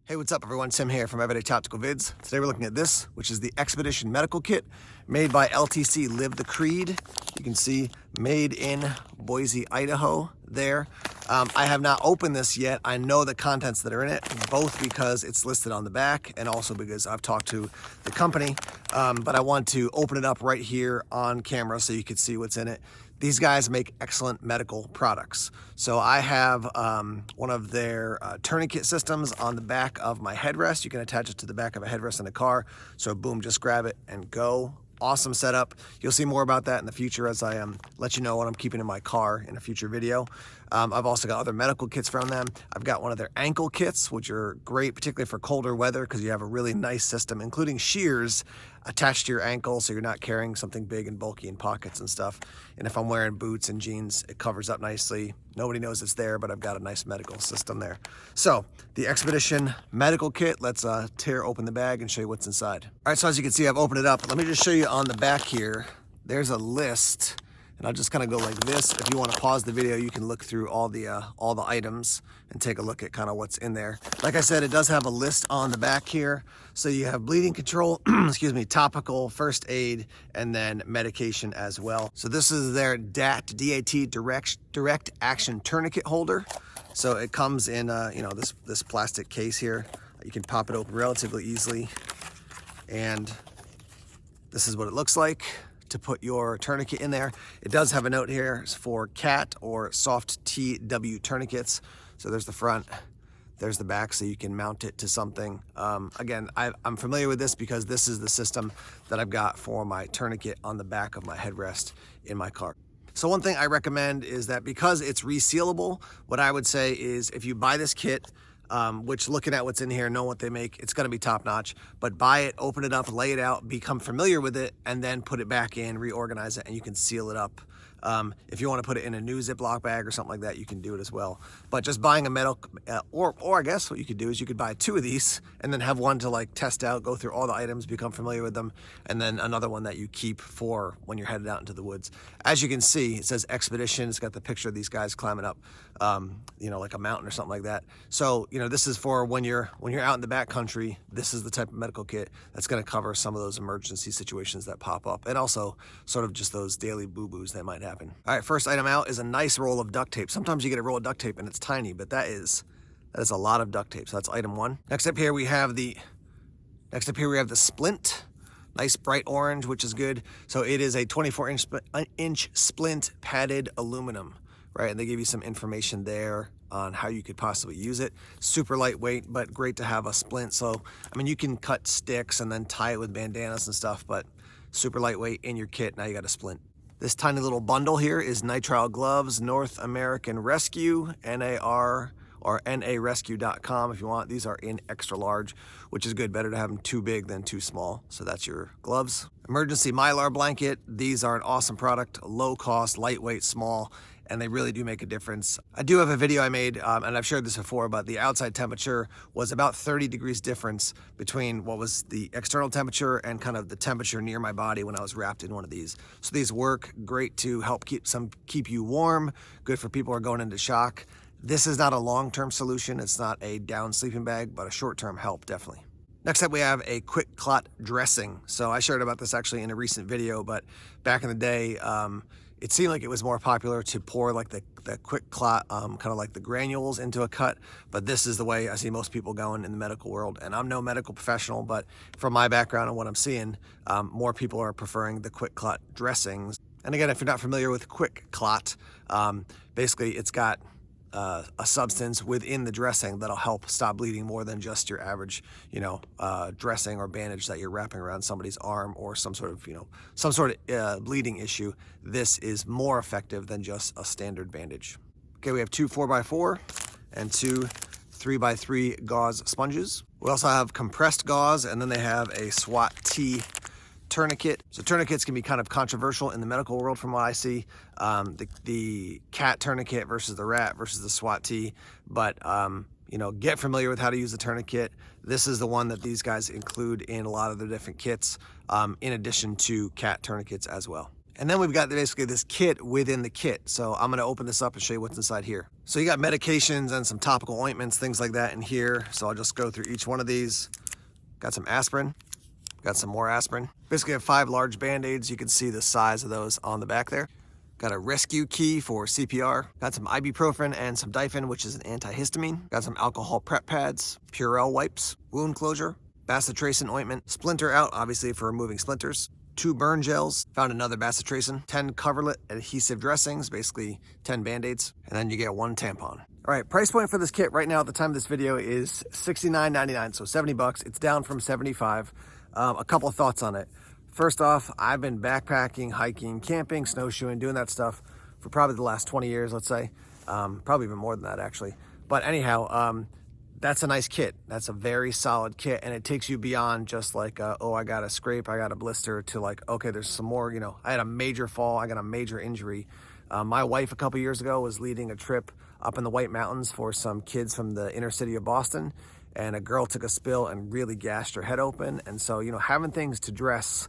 Hey, what's up everyone? Tim here from Everyday Tactical Vids. Today we're looking at this, which is the Expedition Medical Kit made by LTC Live the Creed. You can see made in Boise, Idaho there. I have not opened this yet. I know the contents that are in it, both because it's listed on the back and also because I've talked to the company. But I want to open it up right here on camera so you can see what's in it. These guys make excellent medical products. So I have one of their tourniquet systems on the back of my headrest. You can attach it to the back of a headrest in a car. So boom, just grab it and go. Awesome setup. You'll see more about that in the future as I let you know what I'm keeping in my car in a future video. I've also got other medical kits from them. I've got one of their ankle kits, which are great, particularly for colder weather, because you have a really nice system, including shears attached to your ankle, so you're not carrying something big and bulky in pockets and stuff. And if I'm wearing boots and jeans, it covers up nicely. Nobody knows it's there, but I've got a nice medical system there. So the Expedition Medical Kit, let's tear open the bag and show you what's inside. All right, so as you can see, I've opened it up. Let me just show you on the back here, there's a list. And I'll just kind of go like this. If you want to pause the video, you can look through all the items and take a look at kind of what's in there. Like I said, it does have a list on the back here. So you have bleeding control, excuse me, topical, first aid, and then medication as well. So this is their DAT, D-A-T, direct action tourniquet holder. So it comes in, this plastic case here. You can pop it open relatively easily. And this is what it looks like to put your tourniquet in there. It does have a note here for cat or soft TW tourniquets. So there's the front, there's the back, so you can mount it to something. Again, I'm familiar with this because this is the system that I've got for my tourniquet on the back of my headrest in my car. So one thing I recommend is that because it's resealable, what I would say is if you buy this kit, which looking at what's in here, know what they make, it's gonna be top notch, but buy it, open it up, lay it out, become familiar with it, and then put it back in, reorganize it, and you can seal it up. If you wanna put it in a new Ziploc bag or something like that, you can do it as well. But just buying a metal, or I guess what you could do is you could buy 2 of these and then have one to like test out, go through all the items, become familiar with them, and then another one that you keep for when you're headed out into the woods. As you can see, it says Expedition. It's got the picture of these guys climbing up, like a mountain or something like that. So, this is for when you're out in the backcountry. This is the type of medical kit that's going to cover some of those emergency situations that pop up, and also sort of just those daily boo-boos that might happen. All right, first item out is a nice roll of duct tape. Sometimes you get a roll of duct tape and it's tiny, but that is a lot of duct tape. So that's item 1. Next up here we have the splint. Nice bright orange, which is good. So it is a 24-inch splint padded aluminum, right? And they give you some information there on how you could possibly use it. Super lightweight, but great to have a splint. So, you can cut sticks and then tie it with bandanas and stuff, but super lightweight in your kit. Now you got a splint. This tiny little bundle here is Nitrile Gloves, North American Rescue, NAR or narescue.com if you want. These are in extra large, which is good. Better to have them too big than too small. So that's your gloves. Emergency Mylar blanket. These are an awesome product, low cost, lightweight, small, and they really do make a difference. I do have a video I made, and I've shared this before, but the outside temperature was about 30 degrees difference between what was the external temperature and kind of the temperature near my body when I was wrapped in one of these. So these work great to help keep you warm, good for people who are going into shock. This is not a long-term solution. It's not a down sleeping bag, but a short-term help, definitely. Next up, we have a quick clot dressing. So I shared about this actually in a recent video, but back in the day, it seemed like it was more popular to pour like the quick clot, kind of like the granules into a cut, but this is the way I see most people going in the medical world. And I'm no medical professional, but from my background and what I'm seeing, more people are preferring the quick clot dressings. And again, if you're not familiar with quick clot, basically it's got a substance within the dressing that'll help stop bleeding more than just your average, dressing or bandage that you're wrapping around somebody's arm or some sort of bleeding issue. This is more effective than just a standard bandage. Okay, we have 2 4x4 and 2 3x3 gauze sponges. We also have compressed gauze, and then they have a SWAT T tourniquet. So tourniquets can be kind of controversial in the medical world from what I see. The cat tourniquet versus the rat versus the SWAT T, but get familiar with how to use the tourniquet. This is the one that these guys include in a lot of their different kits, in addition to cat tourniquets as well. And then we've got basically this kit within the kit. So I'm gonna open this up and show you what's inside here. So you got medications and some topical ointments, things like that in here. So I'll just go through each one of these. Got some aspirin, got some more aspirin. Basically I have 5 large Band-Aids. You can see the size of those on the back there. Got a rescue key for CPR. Got some ibuprofen and some Difen, which is an antihistamine. Got some alcohol prep pads, Purell wipes, wound closure, bacitracin ointment, splinter out, obviously for removing splinters, 2 burn gels, found another bacitracin, 10 coverlet adhesive dressings, basically 10 Band-Aids, and then you get 1 tampon. All right, price point for this kit right now at the time of this video is $69.99, so 70 bucks. It's down from 75. A couple of thoughts on it. First off, I've been backpacking, hiking, camping, snowshoeing, doing that stuff for probably the last 20 years, let's say. Probably even more than that, actually. But anyhow, that's a nice kit. That's a very solid kit, and it takes you beyond just like, oh, I got a scrape, I got a blister, to like, okay, there's some more, you know, I had a major fall, I got a major injury. My wife a couple years ago was leading a trip up in the White Mountains for some kids from the inner city of Boston, and a girl took a spill and really gashed her head open. And so, you know, having things to dress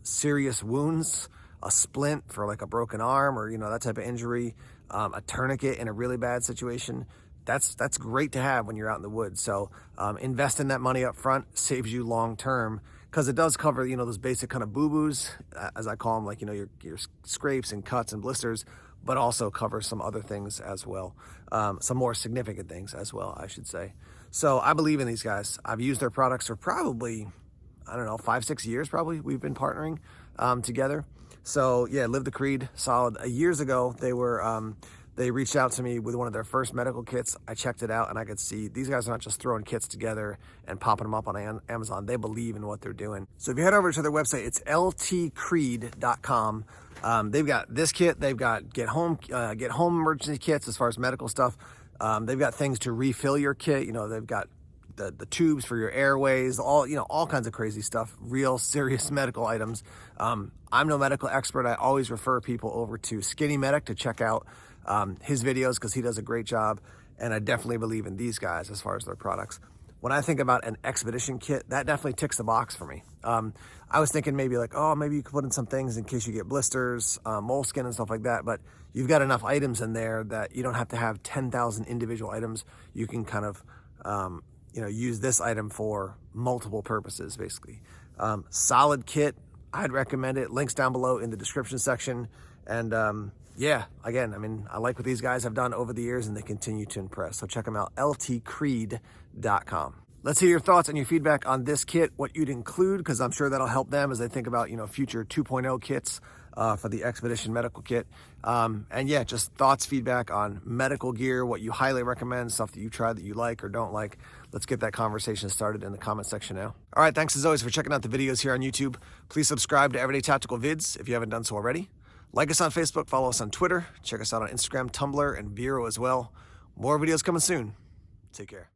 serious wounds, a splint for like a broken arm or, you know, that type of injury, a tourniquet in a really bad situation, that's great to have when you're out in the woods. So investing that money up front saves you long term, because it does cover, you know, those basic kind of boo-boos, as I call them, like, you know, your scrapes and cuts and blisters, but also covers some other things as well, some more significant things as well, I should say. So I believe in these guys. I've used their products for probably, I don't know, 5-6 years probably we've been partnering together. So yeah, Live the Creed, solid. Years ago, they reached out to me with one of their first medical kits. I checked it out and I could see these guys are not just throwing kits together and popping them up on Amazon. They believe in what they're doing. So if you head over to their website, it's ltcreed.com. They've got this kit. They've got get home emergency kits as far as medical stuff. They've got things to refill your kit. You know, they've got the tubes for your airways, all kinds of crazy stuff, real serious medical items. I'm no medical expert. I always refer people over to Skinny Medic to check out his videos, because he does a great job. And I definitely believe in these guys as far as their products. When I think about an expedition kit, that definitely ticks the box for me. I was thinking maybe like, oh, maybe you could put in some things in case you get blisters, moleskin and stuff like that. But you've got enough items in there that you don't have to have 10,000 individual items. You can kind of, use this item for multiple purposes, basically. Solid kit. I'd recommend it. Links down below in the description section. And yeah, again, I mean, I like what these guys have done over the years, and they continue to impress. So check them out, ltcreed.com. Let's hear your thoughts and your feedback on this kit, what you'd include, because I'm sure that'll help them as they think about, you know, future 2.0 kits for the Expedition Medical Kit. And yeah, just thoughts, feedback on medical gear, what you highly recommend, stuff that you tried that you like or don't like. Let's get that conversation started in the comment section now. All right, thanks as always for checking out the videos here on YouTube. Please subscribe to Everyday Tactical Vids if you haven't done so already. Like us on Facebook, follow us on Twitter, check us out on Instagram, Tumblr, and Vero as well. More videos coming soon. Take care.